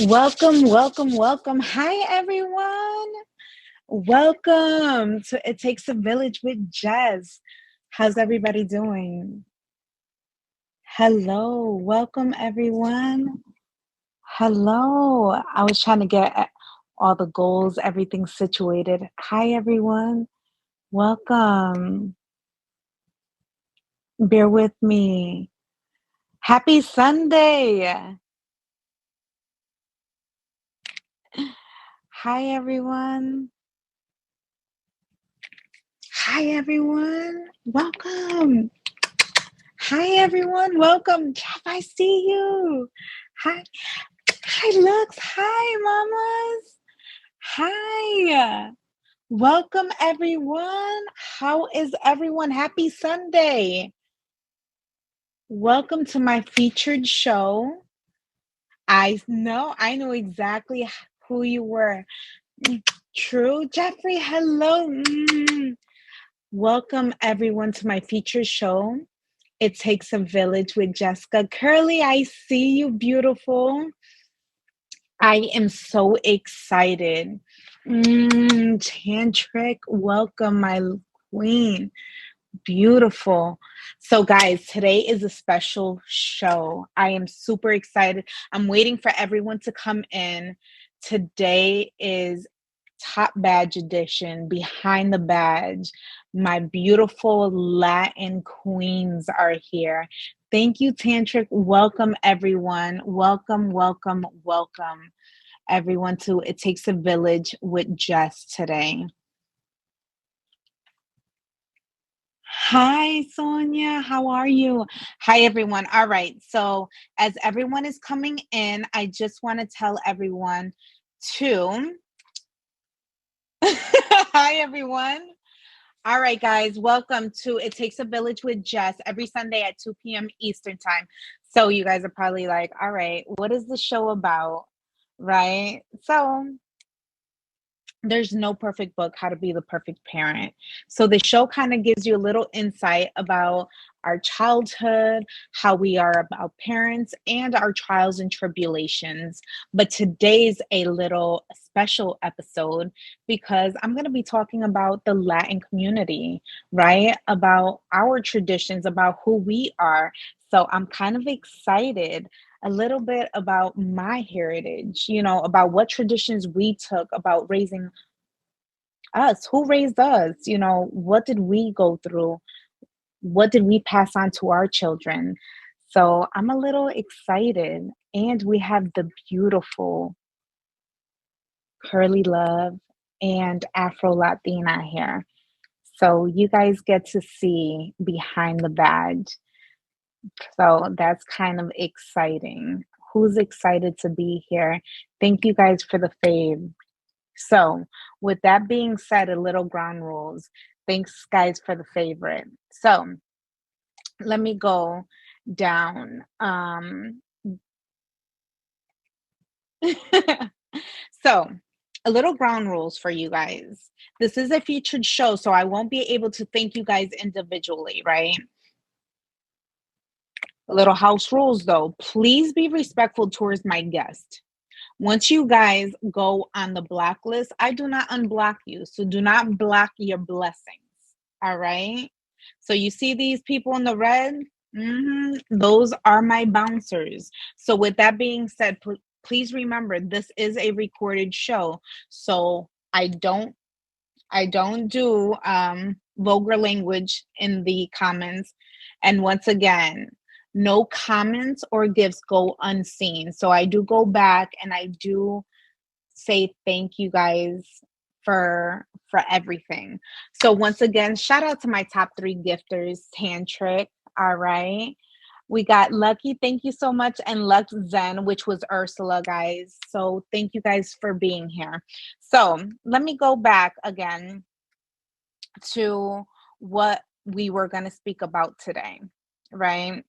Welcome, welcome, welcome. Hi, everyone. Welcome to It Takes a Village with Jess. How's everybody doing? Hello, welcome, everyone. Hello. I was trying to get all the goals, everything situated. Hi, everyone. Welcome. Bear with me. Happy Sunday. Hi, everyone. Hi, everyone. Welcome. Hi everyone, welcome. Jeff, I see you. Hi, hi, Lux. Hi, mamas. Hi. Welcome everyone. How is everyone? Happy Sunday. Welcome to my featured show. I know exactly who you were. True. Jeffrey, hello. Welcome everyone to my featured show. It Takes a Village with Jessica. Curly, I see you, beautiful. I am so excited. Tantric, welcome, my queen. Beautiful. So, guys, today is a special show. I am super excited. I'm waiting for everyone to come in. Today is Top Badge Edition, Behind the Badge. My beautiful Latin queens are here. Thank you, Tantric. Welcome, everyone. Welcome, welcome, welcome, everyone, to It Takes a Village with Jess today. Hi, Sonia. How are you? Hi, everyone. All right. So, as everyone is coming in, I just want to tell everyone to. Hi, everyone. All right, guys. Welcome to It Takes a Village with Jess every Sunday at 2 p.m. Eastern Time. So, you guys are probably like, all right, what is the show about? Right? So, there's no perfect book, How to Be the Perfect Parent. So the show kind of gives you a little insight about our childhood, how we are about parents, and our trials and tribulations. But today's a little special episode because I'm going to be talking about the Latin community, right? About our traditions, about who we are. So I'm kind of excited a little bit about my heritage, about what traditions we took, about raising us, who raised us, what did we go through? What did we pass on to our children? So I'm a little excited. And we have the beautiful Curly Love and Afro Latina here. So you guys get to see behind the badge. So that's kind of exciting. Who's excited to be here? Thank you guys for the fave. So, with that being said, a little ground rules. Thanks, guys, for the favorite. So, let me go down. So, a little ground rules for you guys. This is a featured show, so I won't be able to thank you guys individually, right? A little house rules though. Please be respectful towards my guest. Once you guys go on the blacklist, I do not unblock you. So do not block your blessings. All right. So you see these people in the red? Those are my bouncers. So with that being said, please remember this is a recorded show. So I don't do vulgar language in the comments. And once again, no comments or gifts go unseen. So I do go back and I do say thank you guys for everything. So once again, shout out to my top 3 gifters, Tantric. All right. We got Lucky, thank you so much, and Lux Zen, which was Ursula, guys. So thank you guys for being here. So let me go back again to what we were going to speak about today, right?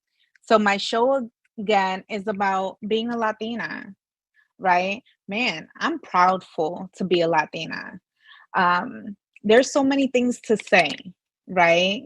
So, my show again is about being a Latina, right? Man, I'm proudful to be a Latina. There's so many things to say, right?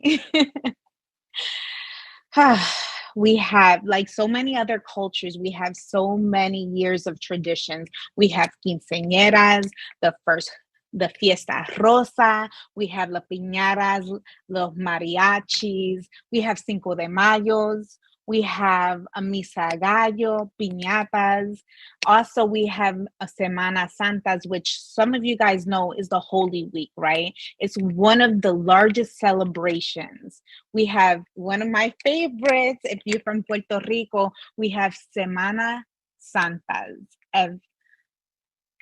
We have, like so many other cultures, we have so many years of traditions. We have quinceañeras, the first, the fiesta rosa, we have la piñatas, los mariachis, we have Cinco de Mayos, we have a misa gallo, piñatas. Also, we have a Semana Santas, which some of you guys know is the Holy Week, right? It's one of the largest celebrations. We have one of my favorites. If you're from Puerto Rico, we have Semana Santas.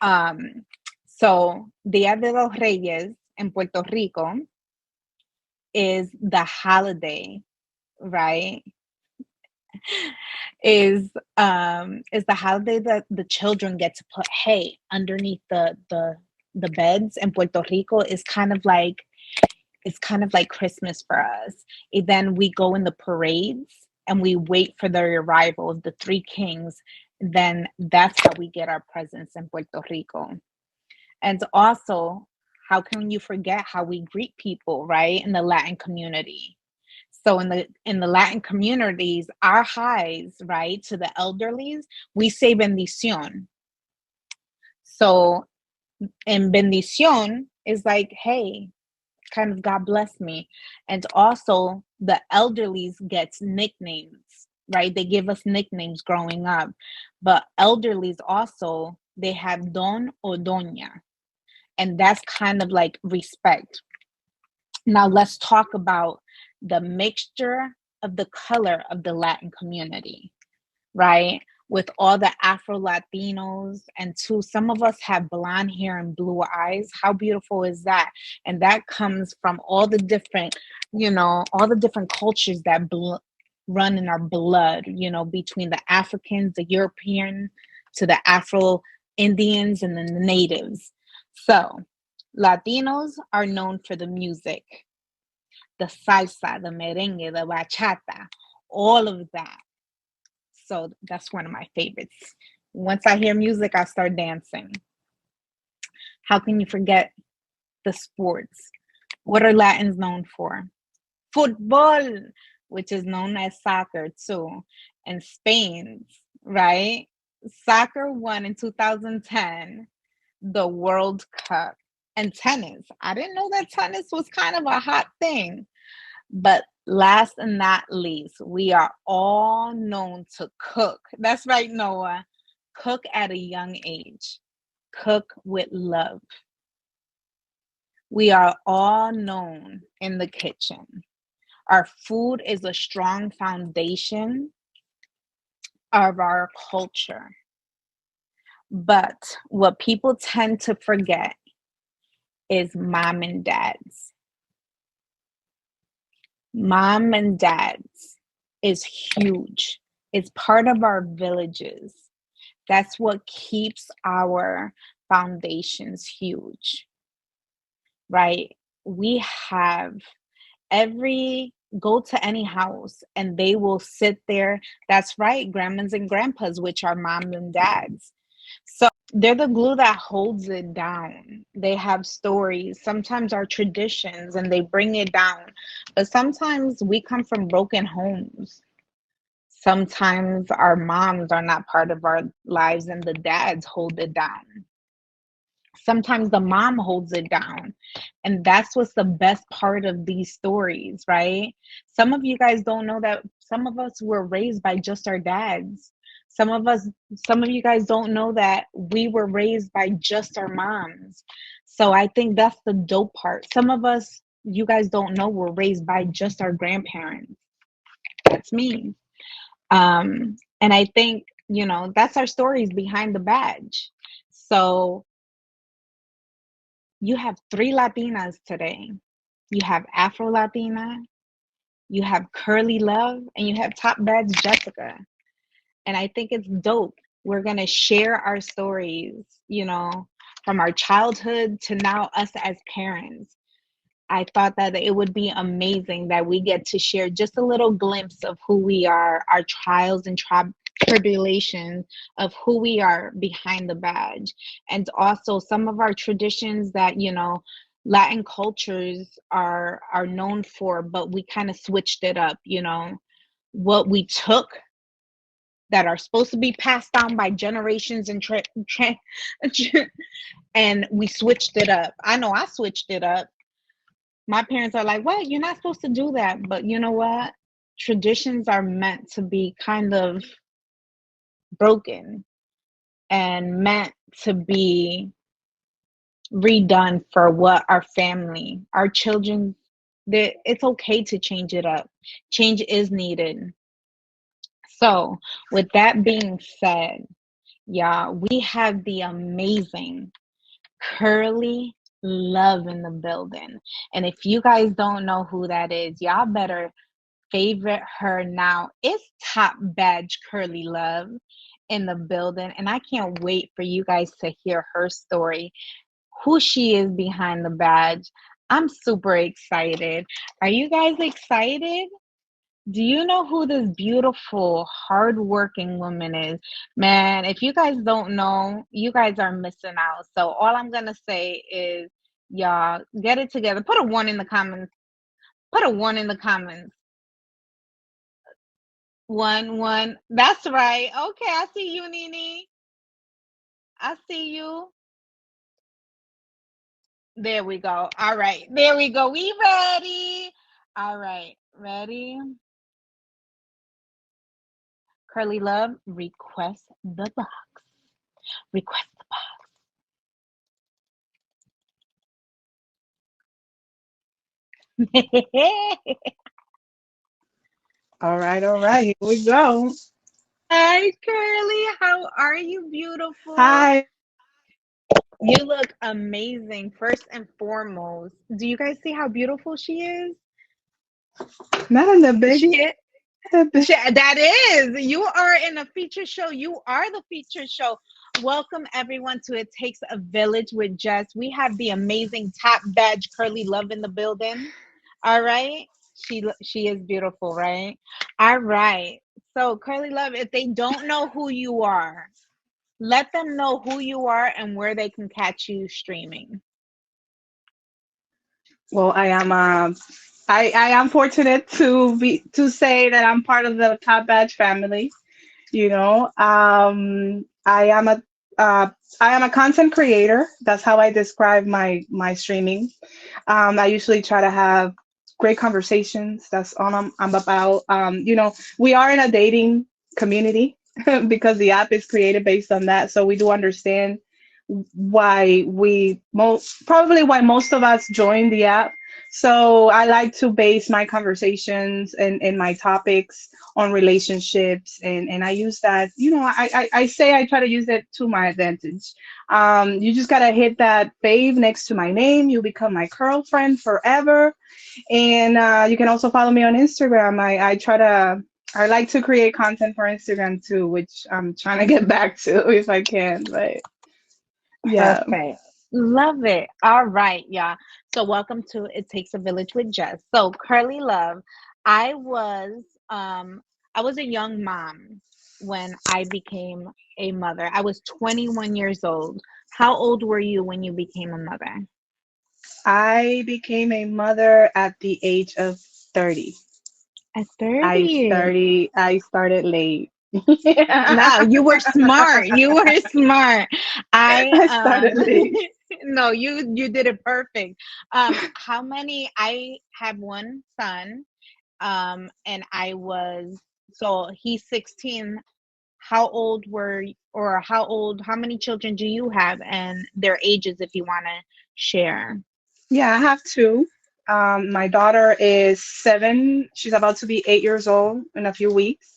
Um, so Dia de los Reyes in Puerto Rico is the holiday, right? Is the holiday that the children get to put hay underneath the beds in Puerto Rico. Is kind of like, it's kind of like Christmas for us. And then we go in the parades and we wait for the arrival of the three kings. Then that's how we get our presents in Puerto Rico. And also, how can you forget how we greet people, right? In the Latin community. So in the Latin communities, our highs, right, to the elderlies, we say bendición. So in bendición is like, hey, kind of God bless me. And also the elderlies gets nicknames, right? They give us nicknames growing up. But elderlies also, they have don or doña. And that's kind of like respect. Now let's talk about the mixture of the color of the Latin community, right? With all the Afro Latinos, and too, some of us have blonde hair and blue eyes. How beautiful is that? And that comes from all the different, all the different cultures that run in our blood, between the Africans, the European, to the Afro Indians, and then the natives. So, Latinos are known for the music, the salsa, the merengue, the bachata, all of that. So that's one of my favorites. Once I hear music, I start dancing. How can you forget the sports? What are Latins known for? Football, which is known as soccer too. And Spain, right? Soccer won in 2010 the World Cup. And tennis. I didn't know that tennis was kind of a hot thing. But last and not least, we are all known to cook. That's right, Noah. Cook at a young age. Cook with love. We are all known in the kitchen. Our food is a strong foundation of our culture. But what people tend to forget is mom and dads. Mom and dads is huge. It's part of our villages. That's what keeps our foundations huge, right? We have go to any house and they will sit there. That's right, grandmas and grandpas, which are moms and dads. So they're the glue that holds it down. They have stories, sometimes our traditions, and they bring it down. But sometimes we come from broken homes. Sometimes our moms are not part of our lives and the dads hold it down. Sometimes the mom holds it down. And that's what's the best part of these stories, right? Some of you guys don't know that some of us were raised by just our dads. Some of us, some of you guys don't know that we were raised by just our moms. So I think that's the dope part. Some of us, you guys don't know, were raised by just our grandparents. That's me. And I think, that's our stories behind the badge. So you have three Latinas today. You have Afro Latina, you have Curly Love, and you have Top Badge Jessika. And I think it's dope. We're going to share our stories, from our childhood to now us as parents. I thought that it would be amazing that we get to share just a little glimpse of who we are, our trials and tribulations of who we are behind the badge. And also some of our traditions that, Latin cultures are known for, but we kind of switched it up, what we took that are supposed to be passed down by generations and and we switched it up. I know I switched it up. My parents are like, "What? You're not supposed to do that." But you know what? Traditions are meant to be kind of broken and meant to be redone for what our family, our children, that it's okay to change it up. Change is needed. So, with that being said, yeah, we have the amazing Curly Love in the building. And if you guys don't know who that is, y'all better favorite her now. It's top badge Curly Love in the building. And I can't wait for you guys to hear her story, who she is behind the badge. I'm super excited. Are you guys excited? Do you know who this beautiful, hardworking woman is? Man, if you guys don't know, you guys are missing out. So all I'm gonna say is, y'all get it together. Put a one in the comments. Put a one in the comments. One, one. That's right. Okay, I see you, Nini. I see you. There we go. All right. There we go. We ready. All right. Ready? Curly Love, request the box. Request the box. All right, here we go. Hi, Curly. How are you, beautiful? Hi. You look amazing, first and foremost. Do you guys see how beautiful she is? Not in the big, She is. the big. That is. You are in a feature show. You are the feature show. Welcome, everyone, to It Takes a Village with Jess. We have the amazing top badge Curly Love in the building. All right. She is beautiful, right? All right. So, Curly Love, if they don't know who you are, let them know who you are and where they can catch you streaming. Well, I am fortunate to say that I'm part of the Top Badge family. You know, uh, I am a content creator. That's how I describe my streaming. I usually try to have great conversations. That's all I'm about. We are in a dating community because the app is created based on that. So we do understand why most of us join the app. So I like to base my conversations and my topics on relationships, and I use that, I say I try to use it to my advantage. You just gotta hit that fave next to my name. You become my girlfriend forever. And you can also follow me on Instagram. I like to create content for Instagram too, which I'm trying to get back to if I can. But yeah. Perfect. Love it. All right, y'all. So welcome to It Takes a Village with Jess. So Curly Love, I was um I was a young mom when I became a mother. I was 21 years old. How old were you when you became a mother? I became a mother at the age of 30. At 30. I started late. No, Yeah. you were smart. You were smart. I I started late. no, you did it perfect. How many I have one son, and I was so he's 16. How old were or how many children do you have and their ages if you want to share? Yeah, I have two. My daughter is 7. She's about to be 8 years old in a few weeks.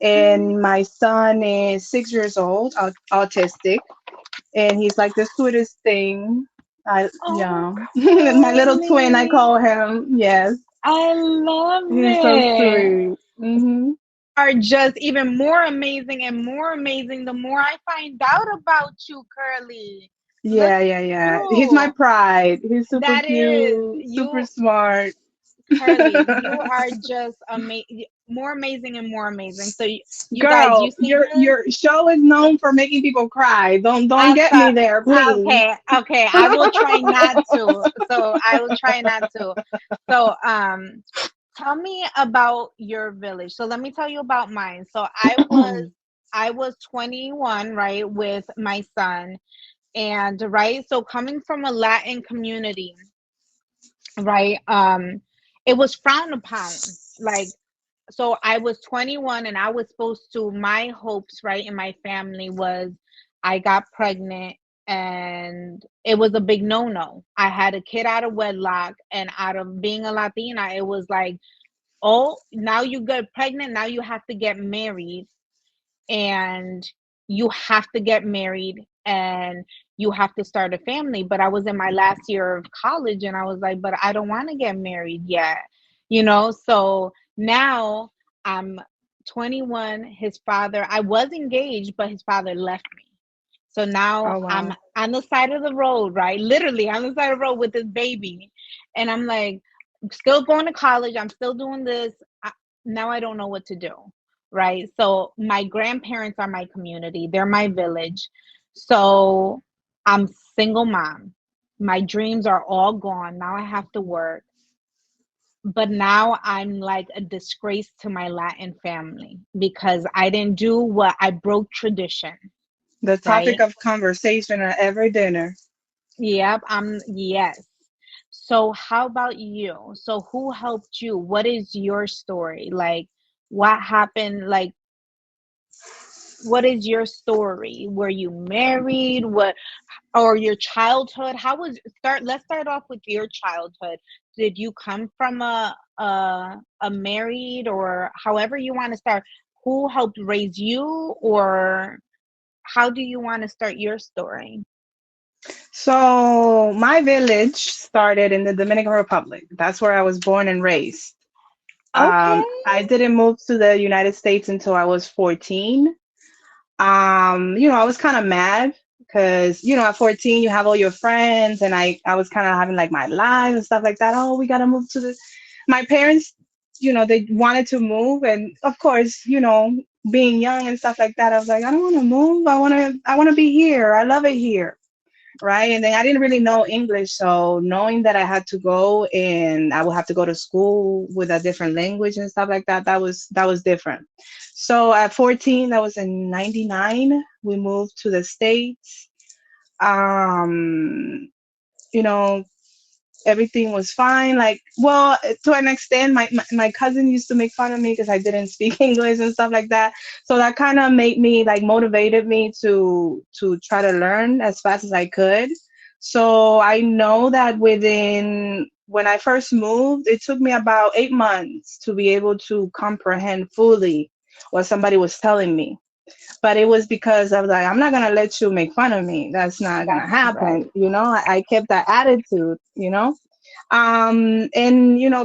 And my son is 6 years old, autistic, and he's like the sweetest thing. Oh, Yeah, my little twin, I Curly. call him. Yes, I love he's so it. sweet. Are just even more amazing the more I find out about you, Curly. Look Yeah, at yeah, yeah. He's my you. pride. He's super That is cute, super you, smart. Curly. You are just more amazing and more amazing. So you guys, Girl, you see her? your show is known for making people cry. Don't I get me thought, there, please. okay, okay. I will try not to. So I will try not to. So tell me about your village. So let me tell you about mine. So I was 21, right, with my son. And right, so coming from a Latin community, right, it was frowned upon. Like, so I was 21 and I was supposed to, my hopes, right, in my family was I got pregnant and it was a big no-no. I had a kid out of wedlock, and out of being a Latina, it was like, oh, now you get pregnant, now you have to get married, and you have to get married and you have to start a family. But I was in my last year of college and I was like, but I don't want to get married yet, So now I'm 21. His father, I was engaged, but his father left me. So now Oh I'm wow. on the side of the road, right? Literally on the side of the road with this baby. And I'm like, still going to college. I'm still doing this. Now I don't know what to do, right? So my grandparents are my community, they're my village. So I'm single mom. My dreams are all gone. Now I have to work. But now I'm like a disgrace to my Latin family because I didn't do what I broke tradition, The topic right? of conversation at every dinner. Yep, yes. So how about you? So who helped you? What is your story? Like what happened? Like what is your story? Were you married? What, or your childhood? How was start let's start off with your childhood. Did you come from a married, or however you want to start? Who helped raise you, or how do you want to start your story? So my village started in the Dominican Republic. That's where I was born and raised. Okay. I didn't move to the United States until I was 14. I was kind of mad because, at 14 you have all your friends, and I was kind of having like my life and stuff like that. Oh, we gotta move to the. My parents, they wanted to move, and of course, being young and stuff like that, I was like, I don't want to move. I want to be here. I love it here, right? And then I didn't really know English, so knowing that I had to go and I would have to go to school with a different language and stuff like that, that was different. So at 14, that was in 99, we moved to the States. Um, you know, everything was fine. Like, well, to an extent, my cousin used to make fun of me because I didn't speak English and stuff like that. So that kind of made me like motivated me to try to learn as fast as I could. So I know that within when I first moved, it took me about 8 months to be able to comprehend fully what somebody was telling me. But it was because I was like, I'm not gonna let you make fun of me. That's not gonna That's right. happen. I kept that attitude. And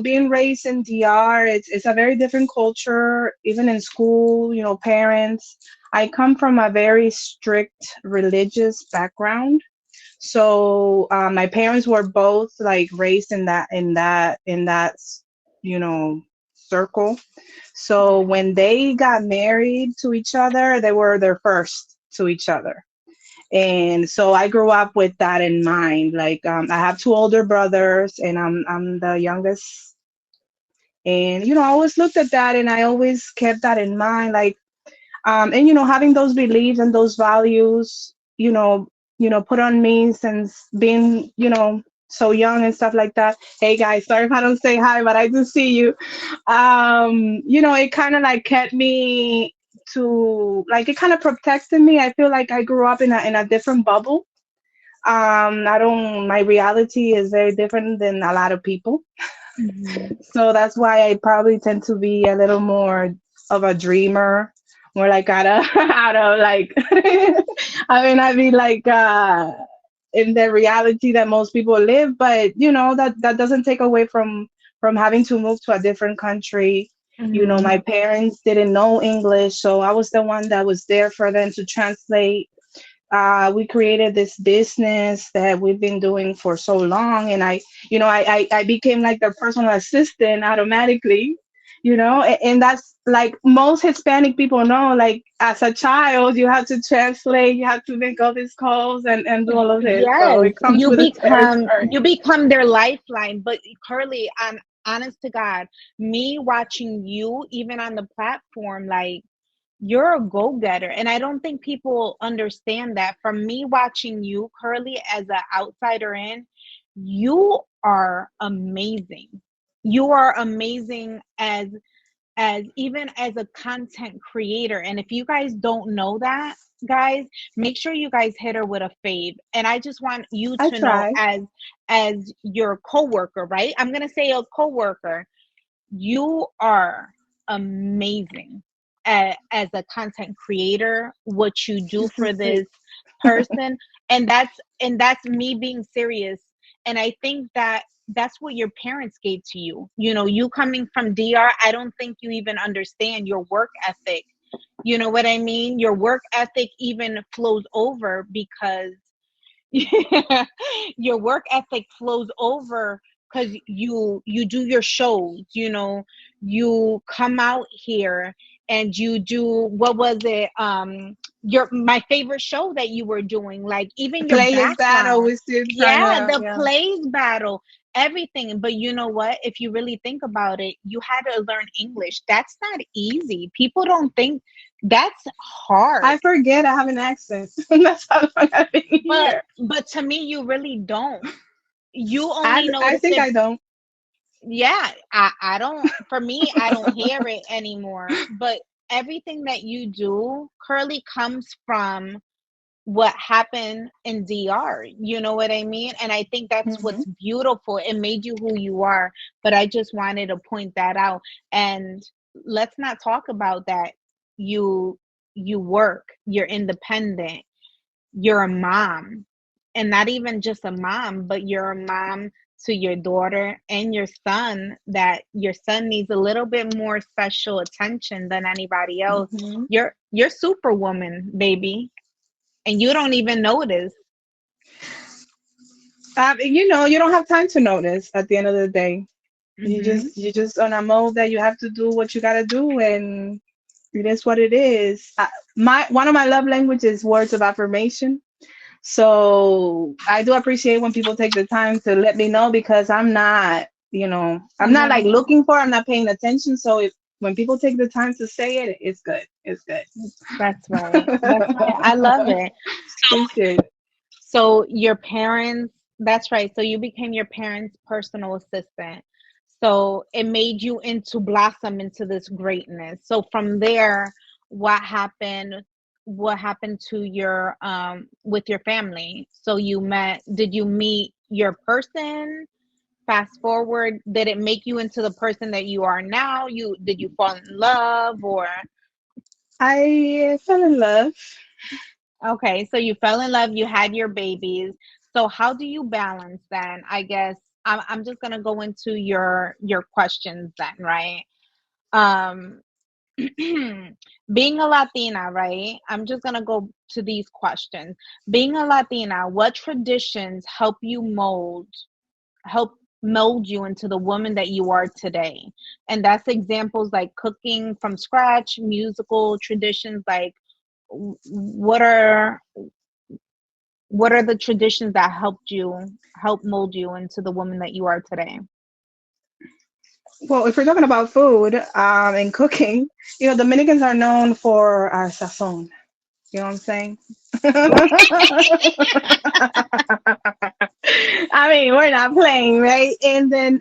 being raised in DR, it's a very different culture, even in school, parents. I come from a very strict religious background. So my parents were both like raised in that you know circle. So Yeah. when they got married to each other, they were their first to each other. And so I grew up with that in mind. Like I have two older brothers, and I'm the youngest. And I always looked at that, and I always kept that in mind. Like and having those beliefs and those values, put on me since being so young and stuff like that. Hey guys, sorry if I don't say hi, but I do see you. It kind of like kept me to like it kind of protected me. I feel like I grew up in a different bubble. I don't My reality is very different than a lot of people, Hmm. so that's why I probably tend to be a little more of a dreamer, more like out of out of like I mean like in the reality that most people live, but that doesn't take away from having to move to a different country. Hmm. My parents didn't know English, so I was the one that was there for them to translate. We created this business that we've been doing for so long, and I became like their personal assistant automatically. And that's like most Hispanic people know, like as a child you have to translate, you have to make all these calls and do all of this, so Yes, it comes with the territory. you become their lifeline. But Carly, honest to God, me watching you even on the platform, like you're a go-getter. And I don't think people understand that. From me watching you, Curly, as an outsider in, you are amazing. You are amazing as even as a content creator. And if you guys don't know that, guys, make sure you guys hit her with a fave. And I just want you I to know, try. as your coworker, right? I'm gonna say a coworker, you are amazing as a content creator, what you do for Sweet. this person. And that's me being serious. And I think that that's what your parents gave to you. You know, you coming from DR, I don't think you even understand your work ethic. You know what I mean? Your work ethic even flows over because your work ethic flows over because you do your shows, you know, you come out here and you do, what was it, your my favorite show that you were doing, like even your Playlist battle, background. we still trying Yeah, to, the yeah. plays battle, everything. But you know what, if you really think about it, you had to learn English. That's not easy. People don't think that's hard. I forget I have an accent. That's how long I've been but here. but to me, you really don't. You only I notice think it. I don't. Yeah, I don't, for me, I don't hear it anymore. But everything that you do, Curly, comes from what happened in DR. You know what I mean? And I think that's Hmm. what's beautiful. It made you who you are. But I just wanted to point that out. And let's not talk about that. You you work, you're independent, you're a mom, and not even just a mom, but you're a mom to your daughter and your son, that your son needs a little bit more special attention than anybody else. Hmm. You're superwoman, baby, and you don't even notice. You don't have time to notice at the end of the day. Hmm. You just on a mode that you have to do what you gotta do, and it is what it is. My one of my love languages is words of affirmation. So I do appreciate when people take the time to let me know, because I'm not like No, looking for, I'm not paying attention. So if when people take the time to say it, it's good. It's good. that's right. That's right. I love it. Appreciate it. So your parents, that's right. So you became your parents' personal assistant. So it made you into blossom into this greatness. So from there, what happened? What happened to your with your family? So did you meet your person? Fast forward, did it make you into the person that you are now? Did you fall in love, or I fell in love. okay, so you fell in love, you had your babies. So how do you balance then? I guess I'm just gonna go into your questions then, right? Um, being a Latina, right? I'm just gonna go to these questions. Being a Latina, what traditions help mold you into the woman that you are today? And that's examples like cooking from scratch, musical traditions, like what are the traditions that help mold you into the woman that you are today? Well, if we're talking about food, and cooking, Dominicans are known for our sazon. You know what I'm saying? I mean, we're not playing, right? And then,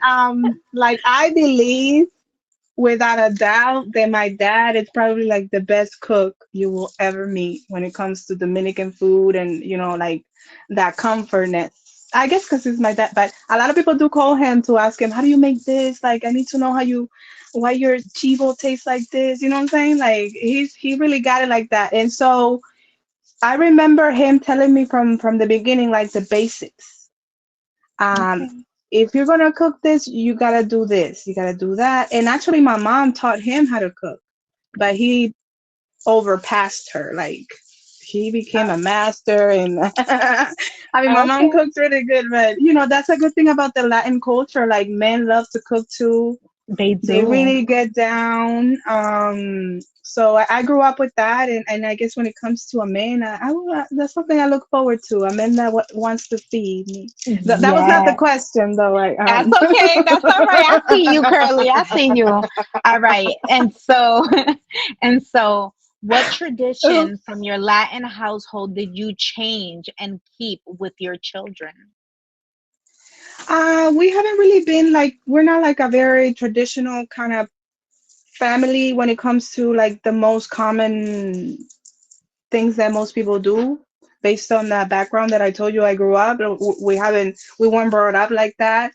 like, I believe without a doubt that my dad is probably like the best cook you will ever meet when it comes to Dominican food, and, like that comfortness. I guess because it's my dad, but a lot of people do call him to ask him, how do you make this? Like, I need to know why your chivo tastes like this. You know what I'm saying? Like, he really got it like that. And so I remember him telling me from the beginning, like the basics. Um, Okay. if you're gonna cook this, you gotta do this, you gotta do that. And actually, my mom taught him how to cook, but he overpassed her. Like, he became a master, and I mean, my mom Okay. cooks really good, but that's a good thing about the Latin culture. Like, men love to cook too. They They do. really get down. So I grew up with that, and I guess when it comes to a man, that's something I look forward to. A man that wants to feed me. That was not the Yeah. question, though. That's okay. That's all right. I see you, Curly. I see you. All right. And so, and so, what tradition from your Latin household did you change and keep with your children? We haven't really been like we're not like a very traditional kind of family when it comes to like the most common things that most people do based on that background that I told you I grew up. We weren't brought up like that.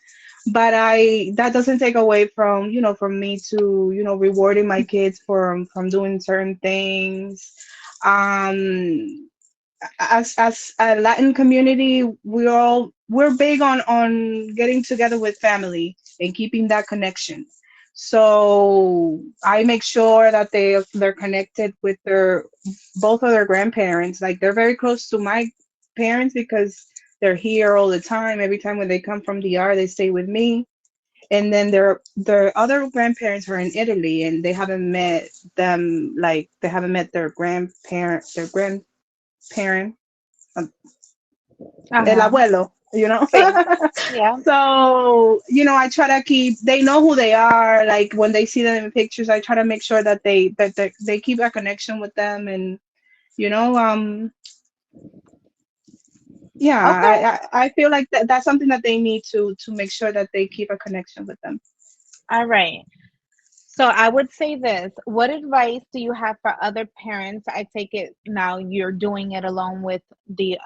But I that doesn't take away from, from me to, rewarding my kids from doing certain things. Um as a Latin community, we're big on getting together with family and keeping that connection. So I make sure that they're connected with their both of their grandparents. Like they're very close to my parents because they're here all the time. Every time when they come from DR, they stay with me. And then their other grandparents are in Italy, and they haven't met them. Like they haven't met their grandparent, el Uh-huh. abuelo, Sí. Yeah. So, I try to keep, they know who they are. Like when they see them in pictures, I try to make sure that they keep a connection with them. And, you know, um, yeah, Okay. I feel like that's something that they need to make sure that they keep a connection with them. All right. So I would say this. What advice do you have for other parents? I take it now you're doing it along with the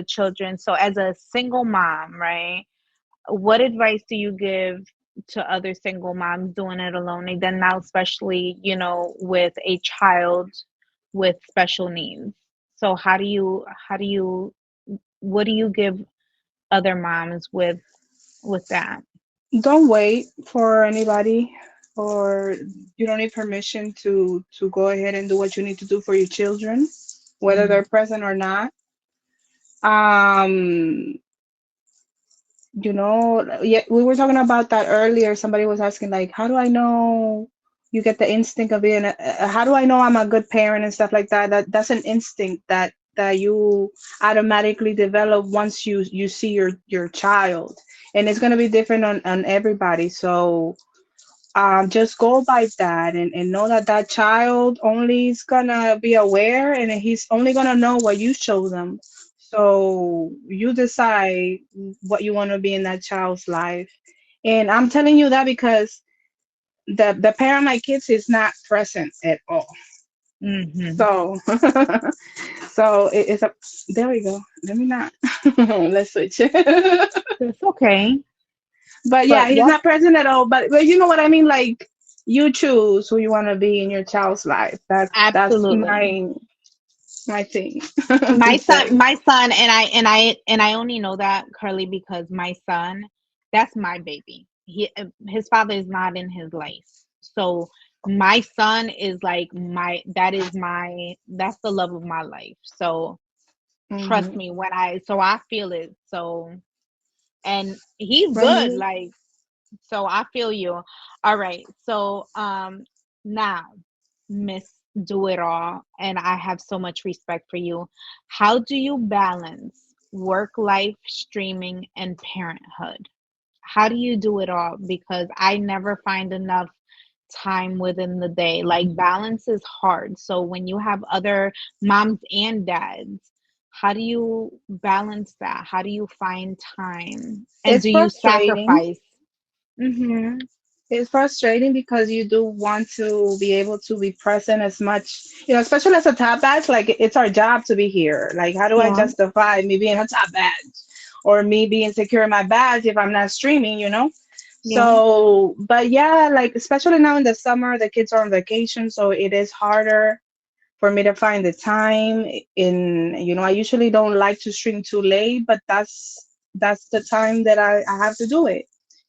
children. So as a single mom, right? What advice do you give to other single moms doing it alone? And then now especially, with a child with special needs. So how do you what do you give other moms with that? Don't wait for anybody, or you don't need permission to go ahead and do what you need to do for your children, whether Mm. they're present or not. Um, yeah, we were talking about that earlier. Somebody was asking, like, how do I know you get the instinct of being how do I know I'm a good parent and stuff like that? That's an instinct that you automatically develop once you see your child, and it's going to be different on everybody. So just go by that, and know that that child only is gonna be aware, and he's only gonna know what you show them. So you decide what you want to be in that child's life. And I'm telling you that because the parent of my kids is not present at all. Mhm. So so it's a there we go. Let me not let's switch. It's okay. But yeah, But he's yep, not present at all. But you know what I mean? Like you choose who you want to be in your child's life. That's absolutely. my thing My to son, say. my son, and I only know that, Curly, because my son, that's my baby. His father is not in his life, so my son is like that's the love of my life. So trust Hmm. me when I feel it. So and he's Right, good, maybe. like, so I feel you. All right. So now, Miss Do It All, and I have so much respect for you. How do you balance work life, streaming, and parenthood? How do you do it all? Because I never find enough time within the day. Like balance is hard. So when you have other moms and dads, how do you balance that? How do you find time? And It's do you frustrating. sacrifice? Mm-hmm. It's frustrating because you do want to be able to be present as much, especially as a top badge. Like it's our job to be here. Like, how do I Yeah. justify me being a top badge or me being secure in my badge if I'm not streaming? Yeah. So, but yeah, like especially now in the summer, the kids are on vacation, so it is harder for me to find the time. I usually don't like to stream too late, but that's the time that I have to do it.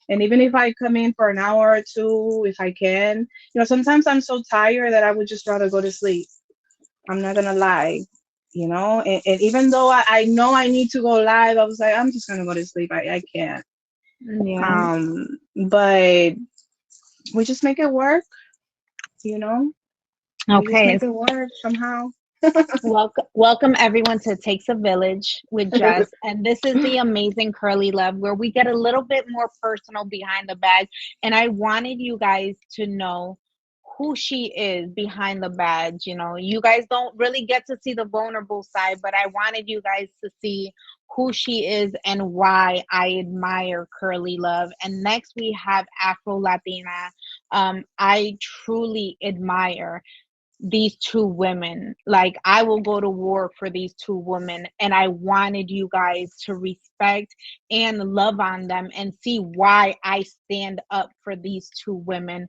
And even if I come in for an hour or two, if I can, sometimes I'm so tired that I would just rather go to sleep. I'm not gonna lie. And even though I know I need to go live, I was like, I'm just gonna go to sleep. I can't. Yeah. um but we just make it work, you know. We just Okay. make it work somehow. Welcome everyone to It Takes a Village with Jess. And this is the amazing Curly Love where we get a little bit more personal behind the badge. And I wanted you guys to know who she is behind the badge. You know, you guys don't really get to see the vulnerable side, but I wanted you guys to see who she is and why I admire Curly Love. And next we have Afro Latina. I truly admire these two women. Like, I will go to war for these two women, and I wanted you guys to respect and love on them and see why I stand up for these two women.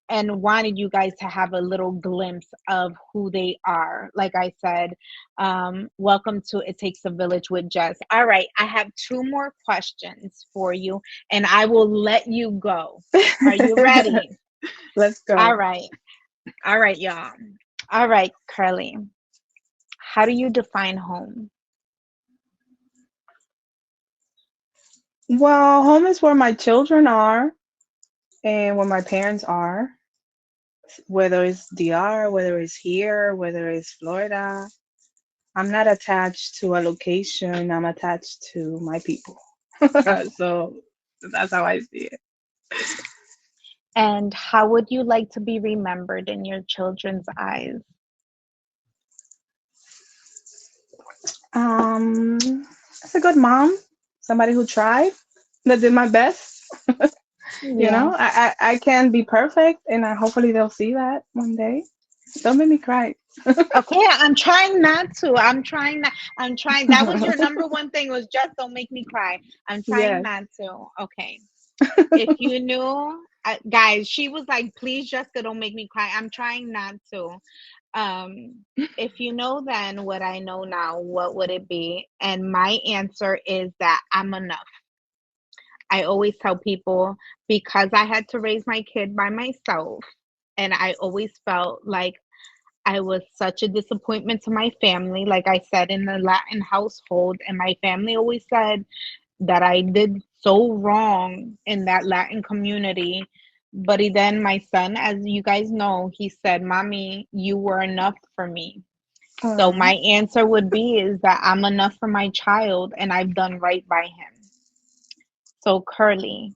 And wanted you guys to have a little glimpse of who they are. Like I said, welcome to It Takes a Village with Jess. All right, I have two more questions for you, and I will let you go. Are you ready? Let's All go. right. All right, y'all. All right, Curly. How do you define home? Well, home is where my children are and where my parents are, whether it's DR, whether it's here, whether it's Florida. I'm not attached to a location, I'm attached to my people. So that's how I see it. And how would you like to be remembered in your children's eyes? Um, as a good mom, somebody who tried, that did my best. You Yeah. know, I can be perfect, and hopefully they'll see that one day. Don't make me cry. Okay, I'm trying not to. I'm trying not. I'm trying. That was your number one thing was just don't make me cry. I'm trying Yes. not to. Okay. If you knew, guys, she was like, please, Jessica, don't make me cry. I'm trying not to. If you know then what I know now, what would it be? And my answer is that I'm enough. I always tell people because I had to raise my kid by myself, and I always felt like I was such a disappointment to my family, like I said, in the Latin household. And my family always said that I did so wrong in that Latin community. But then my son, as you guys know, he said, Mommy, you were enough for me. So Oh, my answer would be is that I'm enough for my child and I've done right by him. So Curly,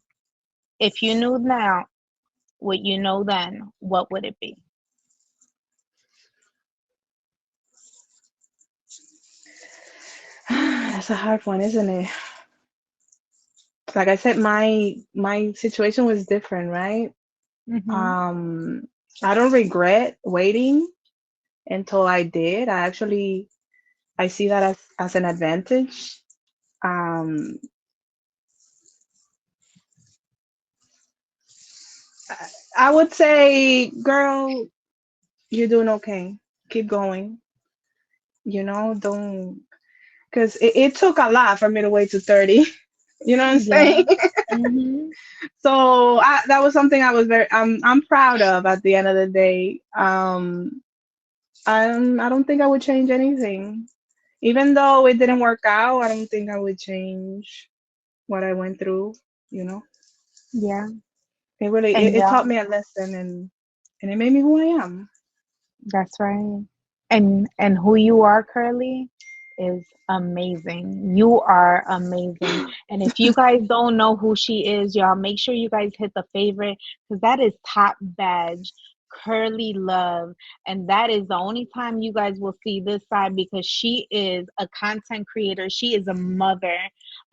if you knew now what you know then, what would it be? that's a hard one, isn't it? Like I said, my situation was different, right? Mm-hmm. Um, I don't regret waiting until I did. I see that as an advantage. Um, I I would say, girl, you're doing okay. Keep going. You know, don't, because it took a lot for me to wait to 30. You know what I'm Yeah. saying? Mm-hmm. So that was something I was I'm proud of at the end of the day. I don't think I would change anything. Even though it didn't work out, I don't think I would change what I went through, you know. Yeah. It And taught me a lesson, and it made me who I am. that's right. And who you are, Curly, is amazing. You are amazing. And if you guys don't know who she is, y'all make sure you guys hit the favorite because that is top badge. Curly Love. And that is the only time you guys will see this side because she is a content creator. She is a mother,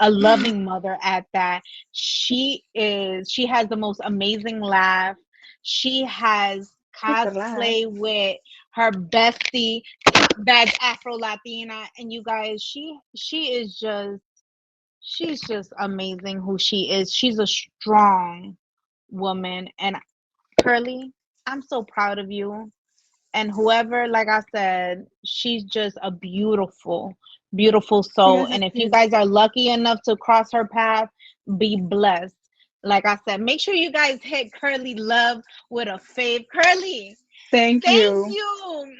a loving mother at that. She has the most amazing laugh. She has Super laugh. cosplay with her bestie, top badge Afro Latina, and you guys, she's just amazing who she is. She's a strong woman, and Curly, I'm so proud of you. And whoever, like I said, she's just a beautiful, beautiful You soul. guys are And if you cute. guys are lucky enough to cross her path, be blessed. Like I said, make sure you guys hit Curly Love with a fave. Curly, Thank thank you. you.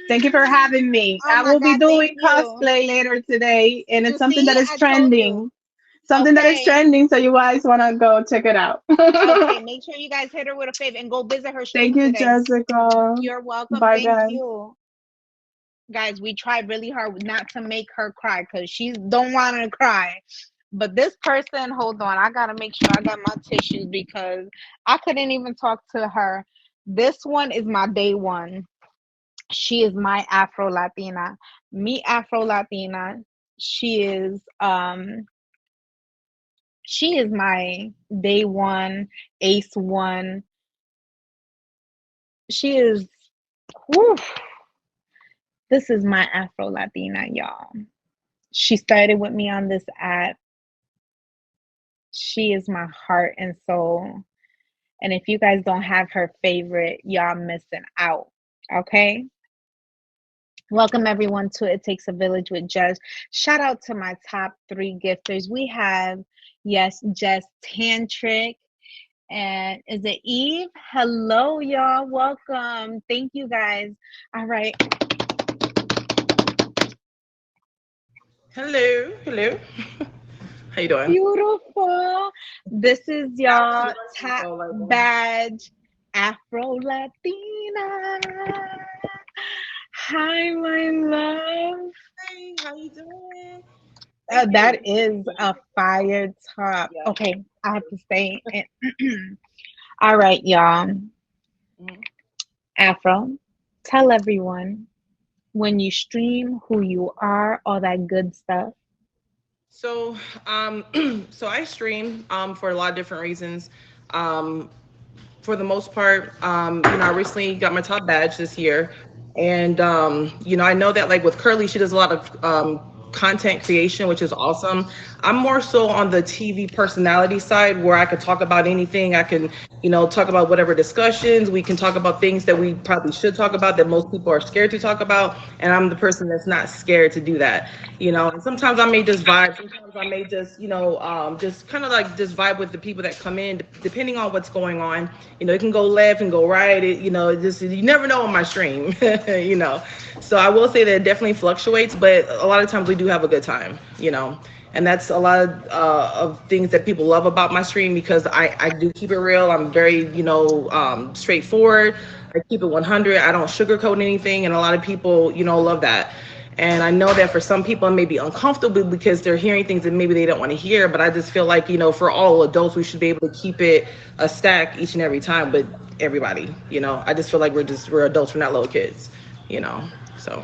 Thank you for having me. Oh I my will be God, thank doing you. cosplay later today, and You it's something see, that is I told you. trending. something that is Okay. trending. So you guys want to go check it out. Okay. Make sure you guys hit her with a fave and go visit her Thank stream you, today. Jessica. You're welcome. Bye, Thank guys. you. Guys, we tried really hard not to make her cry because she don't want to cry. But this person, hold on, I gotta make sure I got my tissues because I couldn't even talk to her. This one is my day one. She is my Afro Latina. Me Afro Latina. She is she is my day one, ace one. She is whew, this is my Afro Latina, y'all. She started with me on this app. She is my heart and soul. And if you guys don't have her favorite, y'all missing out. Okay? Welcome everyone to It Takes a Village with Jess. Shout out to my top three gifters. We have, yes, Jess Tantric. And is it Eve? Hello, y'all. Welcome. Thank you guys. All right. Hello, hello. How you doing? Beautiful. This is That was y'all nice top though, like, badge Afro Latina. Hi, my love. hey, how you doing? Thank That you. is a fire top. Yeah. Okay, I have to say it. All right, y'all. Mhm. Afro, tell everyone when you stream who you are, all that good stuff. So, so I stream for a lot of different reasons. Um, for the most part, I recently got my top badge this year, and I know that like with Curly, she does a lot of content creation, which is awesome. I'm more so on the TV personality side, where I could talk about anything. I can, talk about whatever discussions. We can talk about things that we probably should talk about that most people are scared to talk about, and I'm the person that's not scared to do that. And sometimes I may just vibe. Sometimes I may just, just kind of like just vibe with the people that come in, depending on what's going on. It can go left and go right. It just you never know on my stream. So I will say that it definitely fluctuates, but a lot of times we do have a good time. And that's a lot of things that people love about my stream because I do keep it real. I'm very, straightforward. I keep it 100. I don't sugarcoat anything, and a lot of people, love that. And I know that for some people it may be uncomfortable because they're hearing things that maybe they don't want to hear. But I just feel like, for all adults, we should be able to keep it a stack each and every time. But everybody, I just feel like we're adults, we're not little kids, you know. So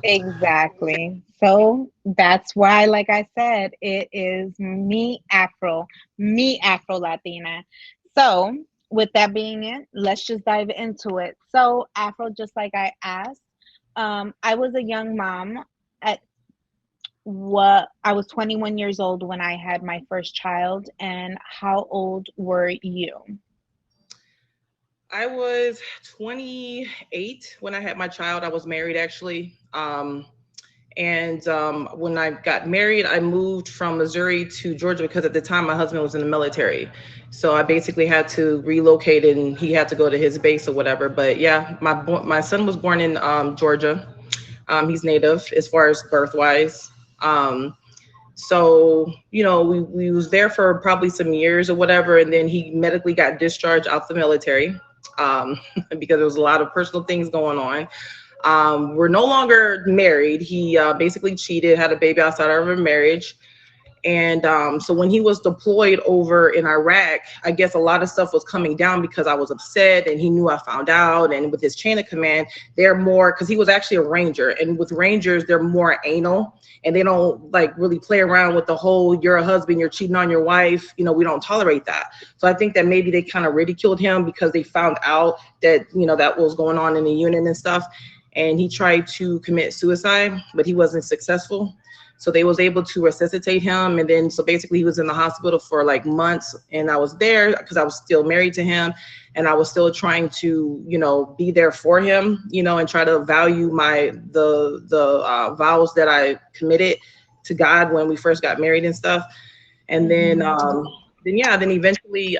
Exactly. So that's why, like I said, it is me Afro Latina. So, with that being it, let's just dive into it. So, Afro, just like I asked, I was a young mom at what I was 21 years old when I had my first child. And how old were you? I was 28 when I had my child. I was married actually. And when I got married, I moved from Missouri to Georgia because at the time my husband was in the military. So I basically had to relocate and he had to go to his base or whatever. But yeah, my son was born in Georgia. He's native as far as birth wise. So we was there for probably some years or whatever, and then he medically got discharged out the military um, because there was a lot of personal things going on. We're no longer married. He basically cheated, had a baby outside of a marriage. And so when he was deployed over in Iraq, I guess a lot of stuff was coming down because I was upset and he knew I found out. And with his chain of command, they're more because he was actually a ranger. And with rangers, they're more anal and they don't like really play around with the whole you're a husband, you're cheating on your wife. We don't tolerate that. So I think that maybe they kind of ridiculed him because they found out that, that was going on in the unit and stuff. And he tried to commit suicide, but he wasn't successful. So they was able to resuscitate him. And then, so basically he was in the hospital for like months and I was there because I was still married to him and I was still trying to, be there for him, and try to value the vows that I committed to God when we first got married and stuff. And Mhm. then eventually,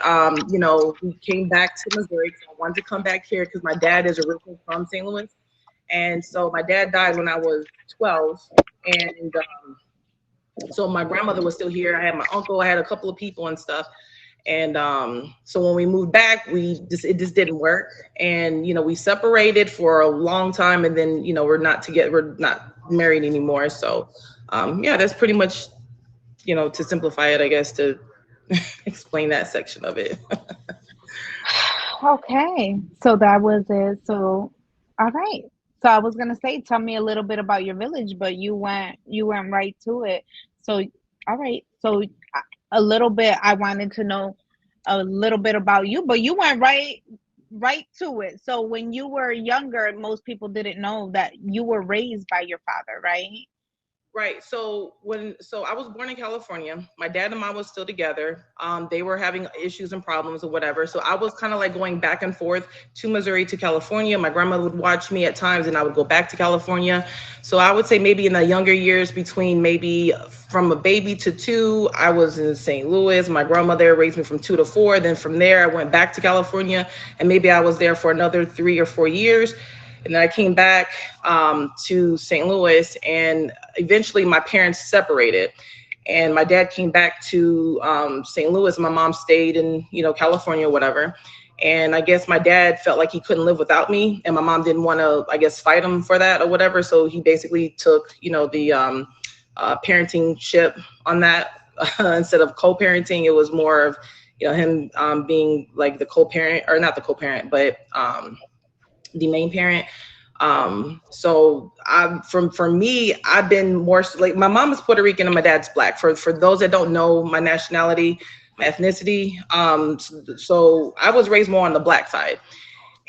we came back to Missouri because I wanted to come back here because my dad is originally from St. Louis. And so my dad died when I was 12. And So my grandmother was still here. I had my uncle, I had a couple of people and stuff. And so when we moved back, it just didn't work. And we separated for a long time, and then we're not together, we're not married anymore. So yeah, that's pretty much, to simplify it, I guess, to explain that section of it. Okay, so that was it. So, all right. So I was gonna say, tell me a little bit about your village, but you went right to it. So, all right. So a little bit, I wanted to know a little bit about you, but you went right to it. So when you were younger, most people didn't know that you were raised by your father, right? Right. So I was born in California. My dad and mom was still together. They were having issues and problems or whatever. So I was kind of like going back and forth to Missouri to California. My grandmother would watch me at times, and I would go back to California. So I would say maybe in the younger years, between maybe from a baby to two, I was in St. Louis. My grandmother raised me from 2 to 4. Then from there, I went back to California, and maybe I was there for another 3 or 4 years. And then I came back to St. Louis, and eventually my parents separated. And my dad came back to St. Louis. My mom stayed in, California or whatever. And I guess my dad felt like he couldn't live without me, and my mom didn't want to, I guess, fight him for that or whatever. So he basically took, the parenting ship on that. Instead of co-parenting, it was more of, him being like the co-parent, or not the co-parent, but the main parent. So for me, I've been more like, my mom is Puerto Rican and my dad's black. For those that don't know my nationality, my ethnicity, so I was raised more on the black side.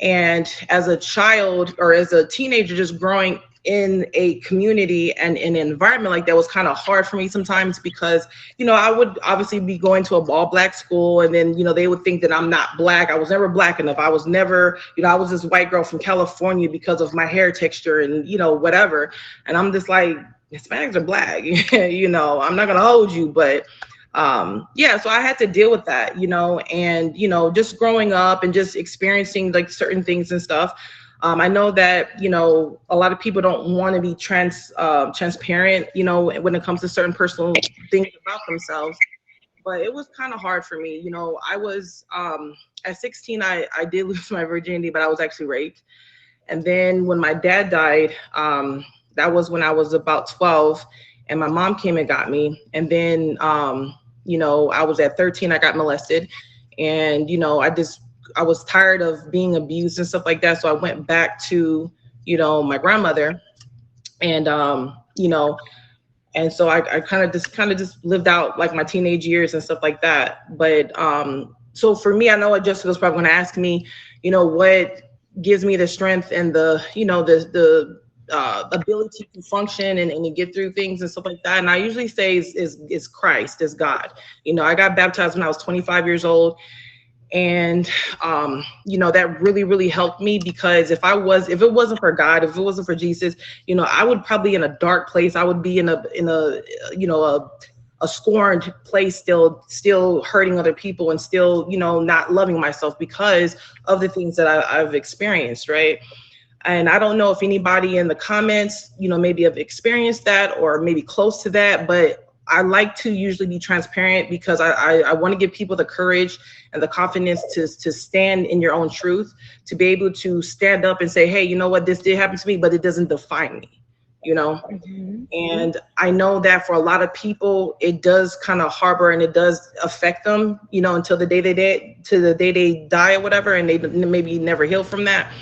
And as a child or as a teenager, just growing in a community and in an environment like that was kind of hard for me sometimes, because, I would obviously be going to a all black school, and then, they would think that I'm not black. I was never black enough. I was never, I was this white girl from California because of my hair texture and, whatever. And I'm just like, Hispanics are black, I'm not going to hold you, but yeah, so I had to deal with that, and just growing up and just experiencing like certain things and stuff. I know that a lot of people don't want to be transparent, when it comes to certain personal things about themselves. But it was kind of hard for me. I was at 16, I did lose my virginity, but I was actually raped. And then when my dad died, that was when I was about 12, and my mom came and got me. And then I was at 13, I got molested, and I was tired of being abused and stuff like that. So I went back to, my grandmother, and and so I kind of just lived out like my teenage years and stuff like that. But so for me, I know what Jessica's probably going to ask me, what gives me the strength and the, the ability to function and to get through things and stuff like that. And I usually say is Christ, is God. I got baptized when I was 25 years old. And that really, really helped me, because if it wasn't for God, if it wasn't for Jesus, I would probably in a dark place. I would be in a a scorned place, still hurting other people, and still not loving myself because of the things that I've experienced, right? And I don't know if anybody in the comments, maybe have experienced that or maybe close to that, but I like to usually be transparent, because I want to give people the courage and the confidence to stand in your own truth, to be able to stand up and say, hey, you know what, this did happen to me, but it doesn't define me, Mhm. And I know that for a lot of people, it does kind of harbor and it does affect them, until the day they die or whatever, and they maybe never heal from that.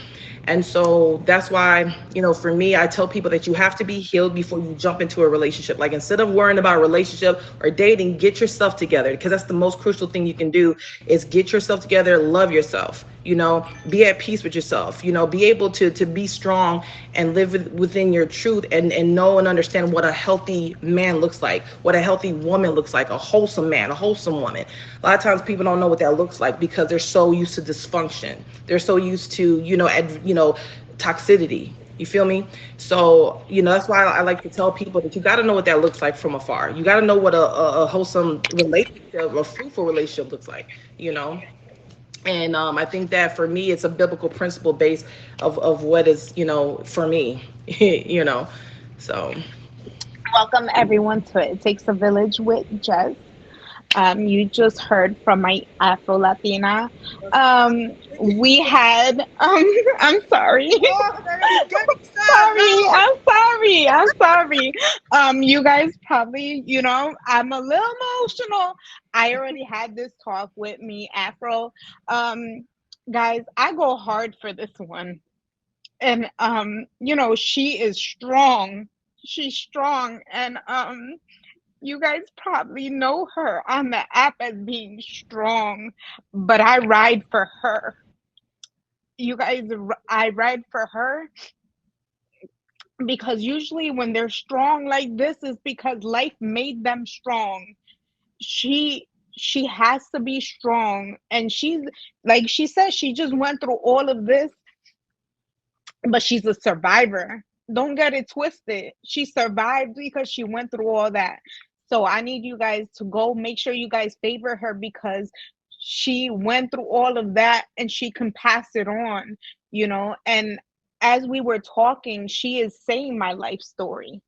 And so that's why, for me, I tell people that you have to be healed before you jump into a relationship. Like, instead of worrying about a relationship or dating, get yourself together, because that's the most crucial thing you can do, is get yourself together, love yourself, be at peace with yourself, be able to be strong and live within your truth, and know and understand what a healthy man looks like, what a healthy woman looks like, a wholesome man, a wholesome woman. A lot of times people don't know what that looks like, because they're so used to dysfunction. They're so used to, toxicity. You feel me? So, that's why I like to tell people that you got to know what that looks like from afar. You got to know what a wholesome relationship, a fruitful relationship looks like, And I think that for me, it's a biblical principle base of what is, for me, So Welcome everyone to It Takes a Village with Jess. You just heard from my Afro Latina. We had I'm sorry. Oh, that is good stuff. Sorry, No. I'm sorry. You guys probably, I'm a little emotional. I already had this talk with me, Afro. Um, guys, I go hard for this one. And she is strong. She's strong. And you guys probably know her on the app as being strong, but I ride for her. You guys, I ride for her because usually when they're strong like this is because life made them strong. She has to be strong, and she's like she said, she just went through all of this, but she's a survivor. Don't get it twisted. She survived because she went through all that. So I need you guys to go make sure you guys favor her because she went through all of that and she can pass it on, And as we were talking, she is saying my life story,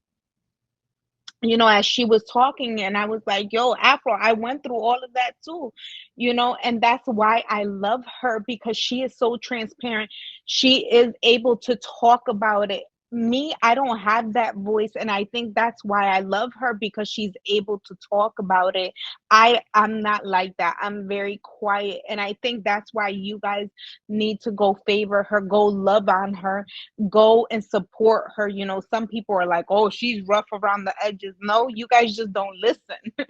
as she was talking, and I was like, yo, Afro, I went through all of that too, and that's why I love her because she is so transparent. She is able to talk about it. Me, I don't have that voice, and I think that's why I love her because she's able to talk about it. I'm not like that. I'm very quiet, and I think that's why you guys need to go favor her, go love on her, go and support her. Some people are like, oh, she's rough around the edges. No, you guys just don't listen.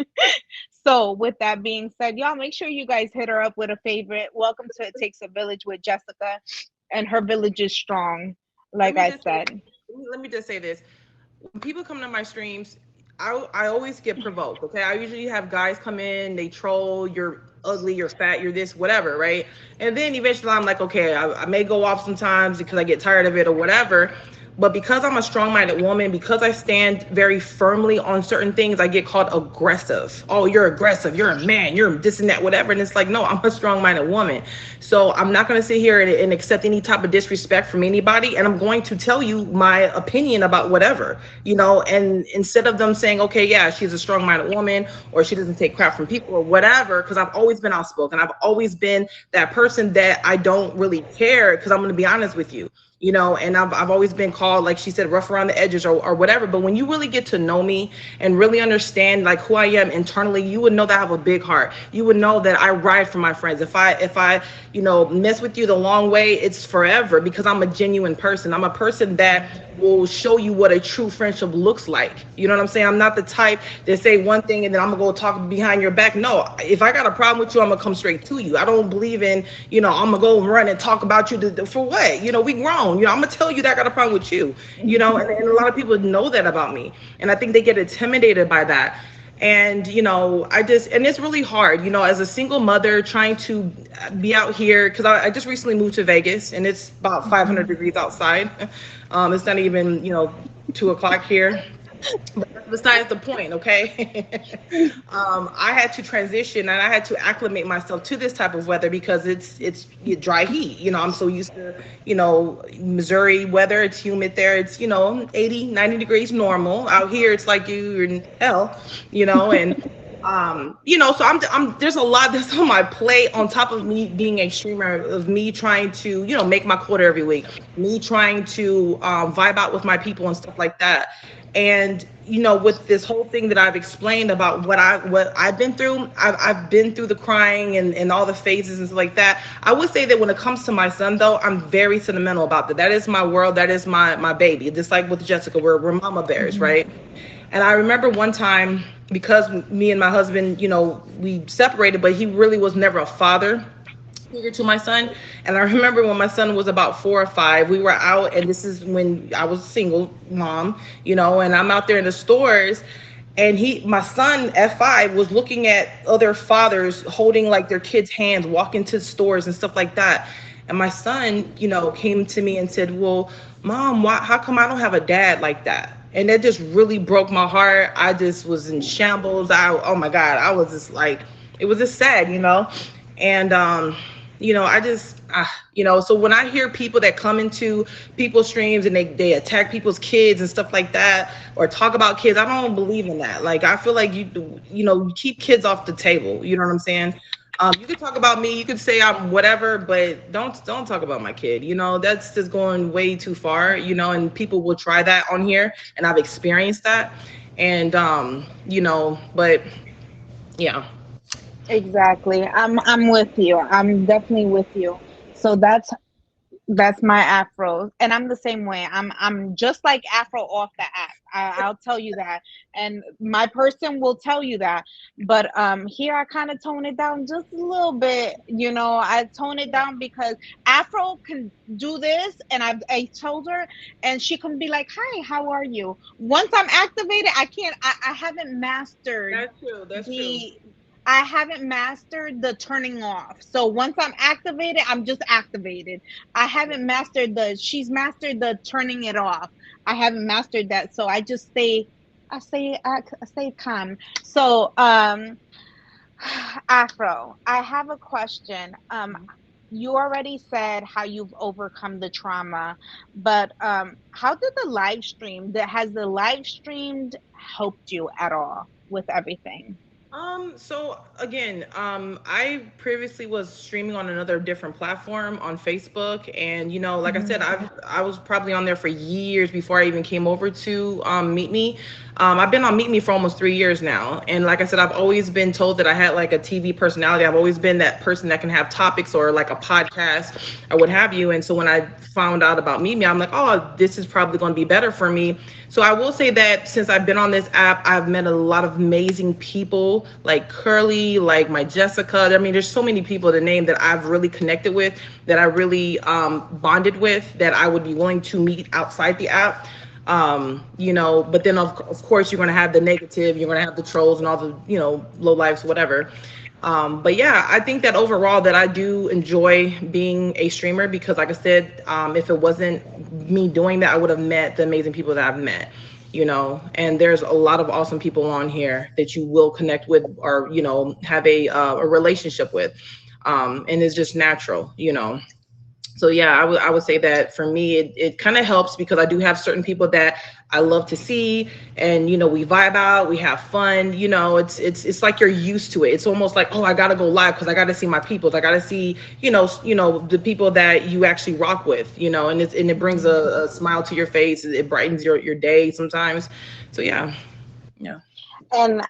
So, with that being said, y'all make sure you guys hit her up with a favorite. Welcome to It Takes a Village with Jessika, and her village is strong, Let like me I just say, said. let me just say this. When people come to my streams, I always get provoked. Okay, I usually have guys come in, they troll, you're ugly, you're fat, you're this, whatever, right? And then eventually I'm like, okay, I may go off sometimes because I get tired of it or whatever. But because I'm a strong-minded woman, because I stand very firmly on certain things, I get called aggressive. Oh, you're aggressive. You're a man. You're this and that, whatever. And it's like, no, I'm a strong-minded woman. So I'm not going to sit here and accept any type of disrespect from anybody. And I'm going to tell you my opinion about whatever, and instead of them saying, okay, yeah, she's a strong-minded woman or she doesn't take crap from people or whatever, because I've always been outspoken. I've always been that person that I don't really care because I'm going to be honest with you. And I've always been called, like she said, rough around the edges or whatever. But when you really get to know me and really understand like who I am internally, you would know that I have a big heart. You would know that I ride for my friends. If I mess with you the long way, it's forever because I'm a genuine person. I'm a person that will show you what a true friendship looks like. You know what I'm saying? I'm not the type that say one thing and then I'm gonna go talk behind your back. No, if I got a problem with you, I'm gonna come straight to you. I don't believe in, I'm gonna go run and talk about you for what? We grown. I'm gonna tell you that I got a problem with you. And a lot of people know that about me, and I think they get intimidated by that. And and it's really hard, as a single mother trying to be out here because I just recently moved to Vegas and it's about 500 degrees outside. It's not even 2 o'clock here, but besides the point. Okay. I had to transition and I had to acclimate myself to this type of weather because it's dry heat. I'm so used to Missouri weather. It's humid there. It's 80, 90 degrees normal. Out here it's like you're in hell. And so I'm there's a lot that's on my plate on top of me being a streamer, of me trying to make my quota every week, me trying to vibe out with my people and stuff like that. And with this whole thing that I've explained about what I've been through, I've been through the crying and all the phases and stuff like that. I would say that when it comes to my son, though, I'm very sentimental about that. That is my world. That is my baby. Just like with Jessica, we're mama bears, right? And I remember one time, because me and my husband, we separated, but he really was never a father figure to my son. And I remember when my son was about 4 or 5, we were out, and this is when I was a single mom, and I'm out there in the stores, and my son at 5 was looking at other fathers holding like their kids' hands, walking to stores and stuff like that. And my son, came to me and said, well, Mom, how come I don't have a dad like that? And that just really broke my heart. I just was in shambles. Oh my God, I was just like, it was just sad. And I just, so when I hear people that come into people's streams and they attack people's kids and stuff like that, or talk about kids, I don't believe in that. Like, I feel like you keep kids off the table. You know what I'm saying? You could talk about me, you could say I'm whatever, but don't talk about my kid. That's just going way too far. And people will try that on here, and I've experienced that. And but yeah. Exactly. I'm with you. I'm definitely with you. So that's my Afro, and I'm the same way. I'm just like Afro off the app. I'll tell you that, and my person will tell you that. But here I kind of tone it down just a little bit. I tone it down because Afro can do this, and I told her, and she can be like, "Hi, how are you?" Once I'm activated, I can't. I haven't mastered That's true. That's true. the I haven't mastered the turning off. So once I'm activated, I'm just activated. I haven't mastered she's mastered the turning it off. I haven't mastered that. So I just I stay calm. So, Afro, I have a question. You already said how you've overcome the trauma, but how did has the live streamed helped you at all with everything? So again, I previously was streaming on another different platform on Facebook, and like I said, Mhm. I was probably on there for years before I even came over to Meet Me. I've been on Meet Me for almost 3 years now, and like I said, I've always been told that I had like a TV personality. I've always been that person that can have topics or like a podcast or what have you. And so when I found out about Meet Me, I'm like, oh, this is probably going to be better for me. So I will say that since I've been on this app, I've met a lot of amazing people like Curly, like my Jessica. I mean, there's so many people to name that I've really connected with, that I really bonded with, that I would be willing to meet outside the app. But then of course you're going to have the negative, you're going to have the trolls and all the, low lives, whatever. But yeah, I think that overall that I do enjoy being a streamer because, like I said, if it wasn't me doing that, I would have met the amazing people that I've met. And there's a lot of awesome people on here that you will connect with, or have a relationship with, and it's just natural. So yeah, I would say that for me it kind of helps because I do have certain people that I love to see, and we vibe out, we have fun. It's like you're used to it. It's almost like, oh, I gotta go live because I gotta see my people, I gotta see the people that you actually rock with, and it brings a smile to your face, it brightens your day sometimes. So yeah. Yeah. And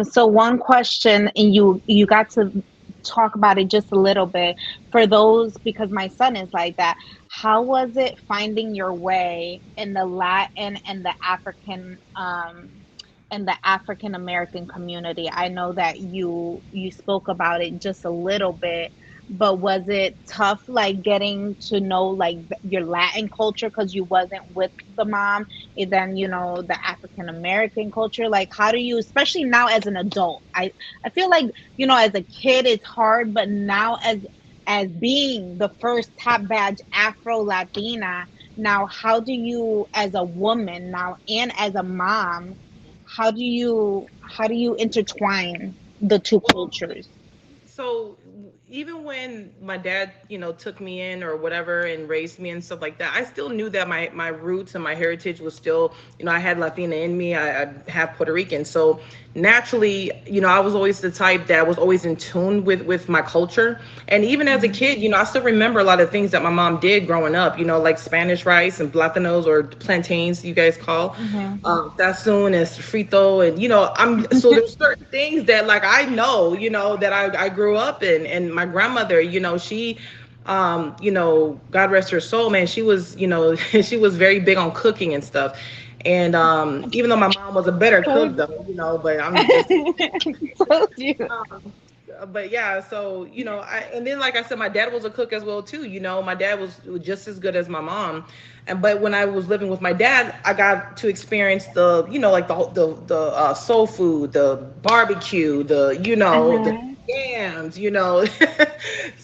so one question, and you got to talk about it just a little bit for those, because my son is like that. How was it finding your way in the Latin and the African American community? I know that you spoke about it just a little bit, but was it tough, like getting to know like your Latin culture because you wasn't with the mom, and then the African American culture? Like, how do you, especially now as an adult? I feel like as a kid it's hard, but now as being the first top badge Afro Latina, now how do you, as a woman now and as a mom, how do you intertwine the two cultures? So even when my dad took me in or whatever and raised me and stuff like that, I still knew that my roots and my heritage was still, I had Latina in me, I have Puerto Rican. So naturally, I was always the type that was always in tune with my culture. And even as a Mhm. kid, I still remember a lot of things that my mom did growing up, like Spanish rice and platanos, or plantains you guys call, Mhm. Sassoon and frito. And I'm so there's certain things that, like, I know, that I grew up in. And my grandmother, she God rest her soul, man, she was, she was very big on cooking and stuff. And even though my mom was a better cook Told though, but I'm just told you. but yeah, so and then like I said, my dad was a cook as well too. My dad was just as good as my mom. And but when I was living with my dad, I got to experience the like the soul food, the barbecue, the Uh-huh. yams.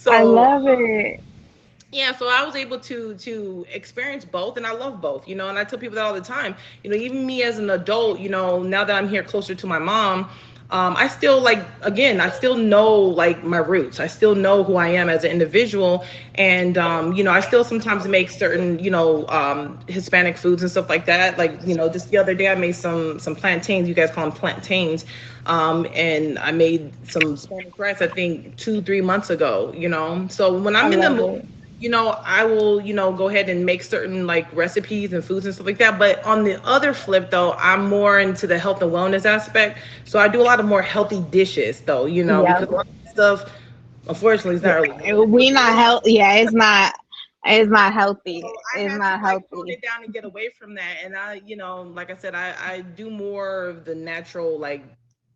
I So love it. yeah, so I was able to experience both, and I love both. And I tell people that all the time. Even me as an adult, now that I'm here closer to my mom, I still like, again, I still know like my roots. I still know who I am as an individual. And, I still sometimes make certain, Hispanic foods and stuff like that. Like, just the other day I made some plantains. You guys call them plantains. And I made some Spanish rice, I think 2, 3 months ago. So when I I'm in the love mood, it. I will, go ahead and make certain like recipes and foods and stuff like that. But on the other flip, though, I'm more into the health and wellness aspect. So I do a lot of more healthy dishes, though, Yep. because a lot of that stuff, unfortunately, is not really Yeah. good. We not healthy. Yeah, it's not. It's not So healthy. I It's had to not like tone healthy. it down and get away from that. And like I said, I do more of the natural, like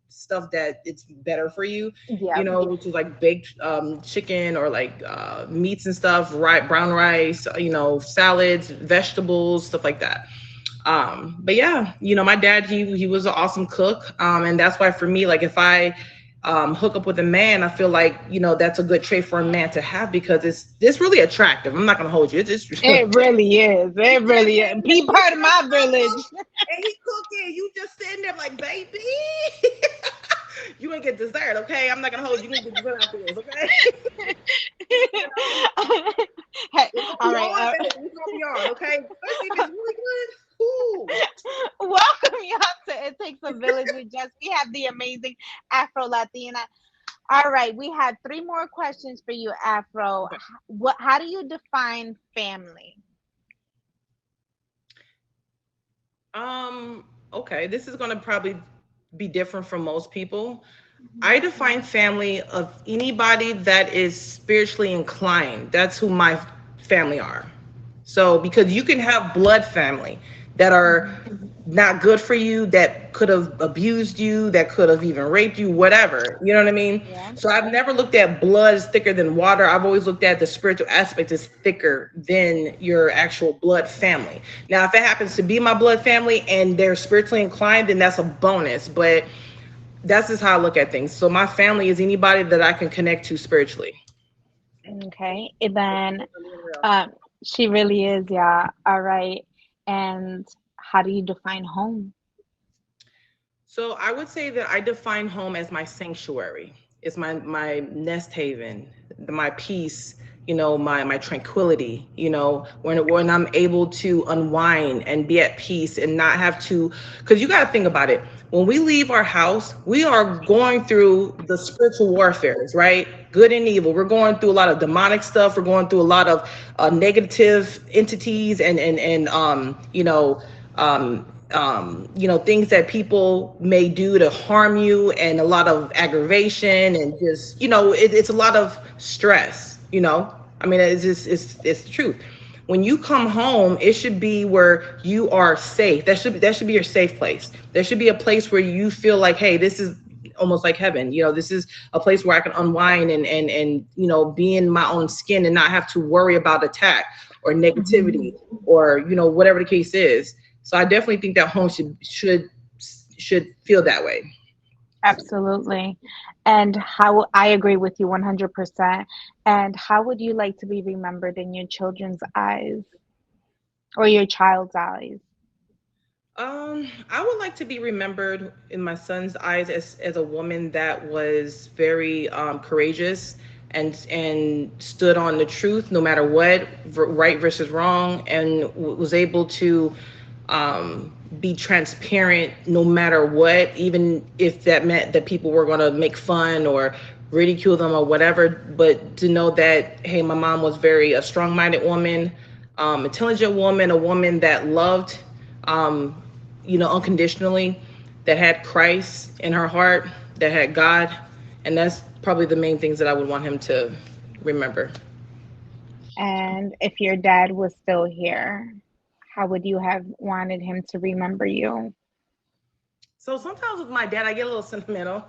stuff that it's better for you, Yep. which is like baked chicken or like meats and stuff, right? Brown rice, salads, vegetables, stuff like that. But yeah, my dad, he was an awesome cook. And that's why for me, like if I hook up with a man, I feel like, that's a good trait for a man to have because it's really attractive. I'm not gonna hold you. It's just It really is. It really is. Be you part of get on my the village. level and he cooking, you just sitting there like, baby, you ain't get dessert, okay? I'm not gonna hold you. You gonna get dessert after this, okay? you know, Hey, it's gonna all be right. on, baby. It's gonna be on, okay? Especially if it's really good. Ooh. Welcome y'all to It Takes a Village with Jess. We have the amazing Afro Latina. All right, we had three more questions for you, Afro. Okay. What? How do you define family? Um, okay, this is gonna probably be different from most people. I define family of anybody that is spiritually inclined. That's who my family are. So, because you can have blood family that are Mhm. not good for you, that could have abused you, that could have even raped you, whatever. You know what I mean? Yeah. So, I've never looked at blood as thicker than water. I've always looked at the spiritual aspect as thicker than your actual blood family. Now, if it happens to be my blood family and they're spiritually inclined, then that's a bonus. But that's just how I look at things. So, my family is anybody that I can connect to spiritually. Okay. And then, um, she really is. Yeah. All right. And how do you define home? So I would say that I define home as my sanctuary. It's my nest haven, my peace, my tranquility, when I'm able to unwind and be at peace and not have to, because you got to think about it. When we leave our house, we are going through the spiritual warfares, right? Good and evil. We're going through a lot of demonic stuff. We're going through a lot of negative entities things that people may do to harm you, and a lot of aggravation, and just, it's a lot of stress. I mean, it's the truth. When you come home, it should be where you are safe. That should be your safe place. There should be a place where you feel like, hey, this is almost like heaven. This is a place where I can unwind and be in my own skin and not have to worry about attack or negativity Mhm. or whatever the case is. So I definitely think that home should feel that way. Absolutely. And how I agree with you 100%. And how would you like to be remembered in your children's eyes or your child's eyes? I would like to be remembered in my son's eyes as a woman that was very courageous and stood on the truth no matter what, right versus wrong, and was able to be transparent no matter what, even if that meant that people were going to make fun or ridicule them or whatever. But to know that, hey, my mom was very a strong-minded woman, intelligent woman, a woman that loved, um, unconditionally, that had Christ in her heart, that had God, and that's probably the main things that I would want him to remember. And if your dad was still here, how would you have wanted him to remember you? So sometimes with my dad, I get a little sentimental.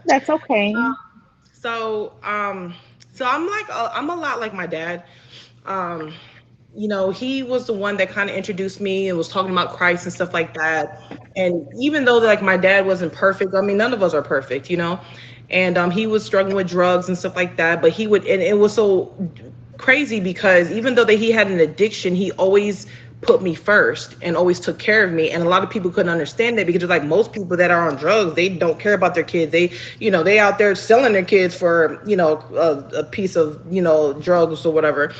That's okay. So, so I'm a lot like my dad. Um, he was the one that kind of introduced me and was talking about Christ and stuff like that. And even though like my dad wasn't perfect, I mean, none of us are perfect. And he was struggling with drugs and stuff like that. But and it was so crazy because even though that he had an addiction, he always put me first and always took care of me. And a lot of people couldn't understand that, because it's like most people that are on drugs, they don't care about their kids. They, they out there selling their kids for, a piece of, drugs or whatever.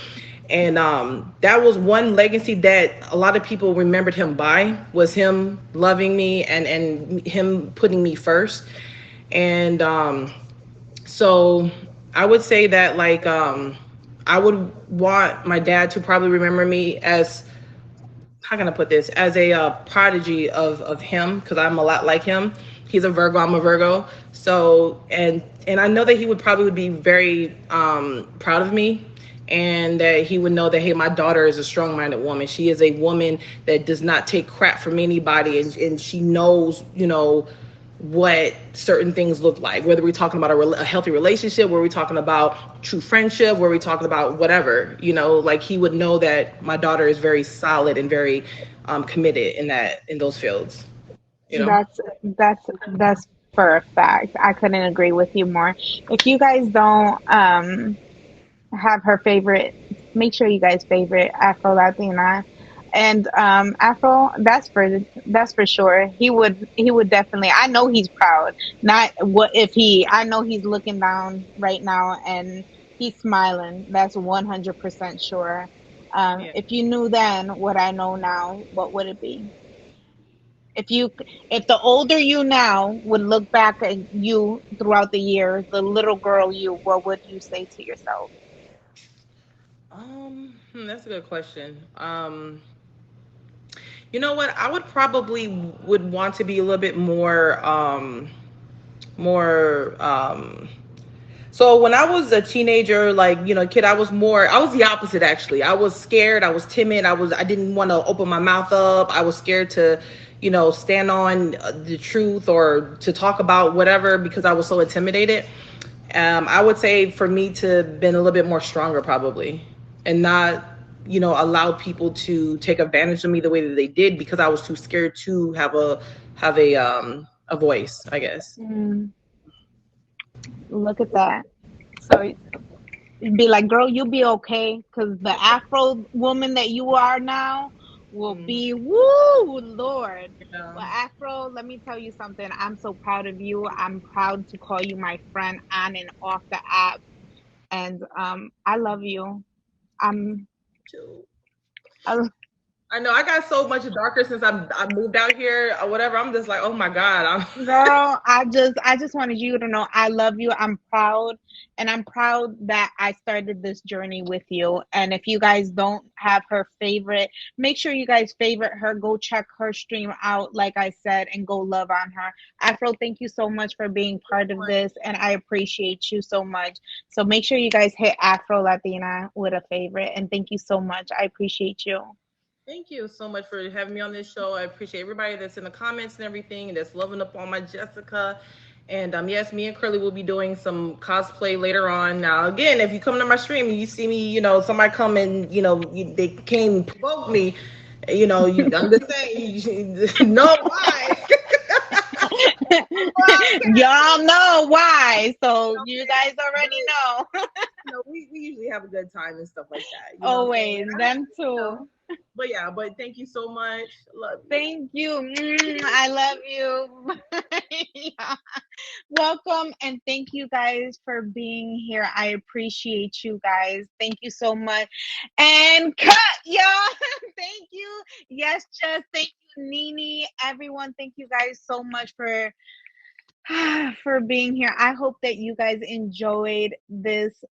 And that was one legacy that a lot of people remembered him by, was him loving me and him putting me first. And so I would say that, like, I would want my dad to probably remember me as, how can I put this, as a prodigy of him, because I'm a lot like him. He's a Virgo, I'm a Virgo. So, and I know that he would probably be very proud of me, and that he would know that, hey, my daughter is a strong-minded woman. She is a woman that does not take crap from anybody, and she knows, what certain things look like, whether we're talking about a healthy relationship, where we're talking about true friendship, where we're talking about whatever, like he would know that my daughter is very solid and very committed in those fields, you know. That's for a fact. I couldn't agree with you more. If you guys don't have her favorite, make sure you guys favorite Afro Latina. And Afro, that's for sure. He would definitely, I know he's proud. Not what if he, I know he's looking down right now and he's smiling. That's 100% sure. Yeah. If you knew then what I know now, what would it be? If you, if the older you now would look back at you throughout the years, the little girl you, what would you say to yourself? That's a good question. You know what? I would probably would want to be a little bit more so when I was a teenager, like, kid, I was the opposite actually. I was scared, I was timid, I didn't want to open my mouth up. I was scared to, stand on the truth or to talk about whatever, because I was so intimidated. I would say for me to been a little bit more stronger probably, and not, allow people to take advantage of me the way that they did, because I was too scared to have a voice, I guess. Mm, look at that. So be like, girl, you'll be okay, because the Afro woman that you are now will Mhm. be, woo, Lord. Yeah. Well, Afro, let me tell you something. I'm so proud of you. I'm proud to call you my friend on and off the app. And I love you. I'm, Too. I, I know I got so much darker since I moved out here or whatever. I'm just like, oh my god, I'm girl, I just wanted you to know I love you. I'm proud, and I'm proud that I started this journey with you. And if you guys don't have her favorite, make sure you guys favorite her. Go check her stream out, like I said, and go love on her. Afro, thank you so much for being part of this, and I appreciate you so much. So make sure you guys hit Afro Latina with a favorite, and thank you so much. I appreciate you. Thank you so much for having me on this show. I appreciate everybody that's in the comments and everything, and that's loving up on my Jessica. And yes, me and Curly will be doing some cosplay later on. Now, again, if you come to my stream and you see me, somebody come and they came provoke me, I'm just saying, you know why? Y'all know why. So you Okay, guys already but know. we usually have a good time and stuff like that. You know what I'm saying? Always. Them You too. know, but yeah, but thank you so much. Love you. Thank you. I love you. Yeah. Welcome and thank you guys for being here. I appreciate you guys. Thank you so much. And cut, y'all. Thank you. Yes, just thank you, Nini. Everyone, thank you guys so much for for being here. I hope that you guys enjoyed this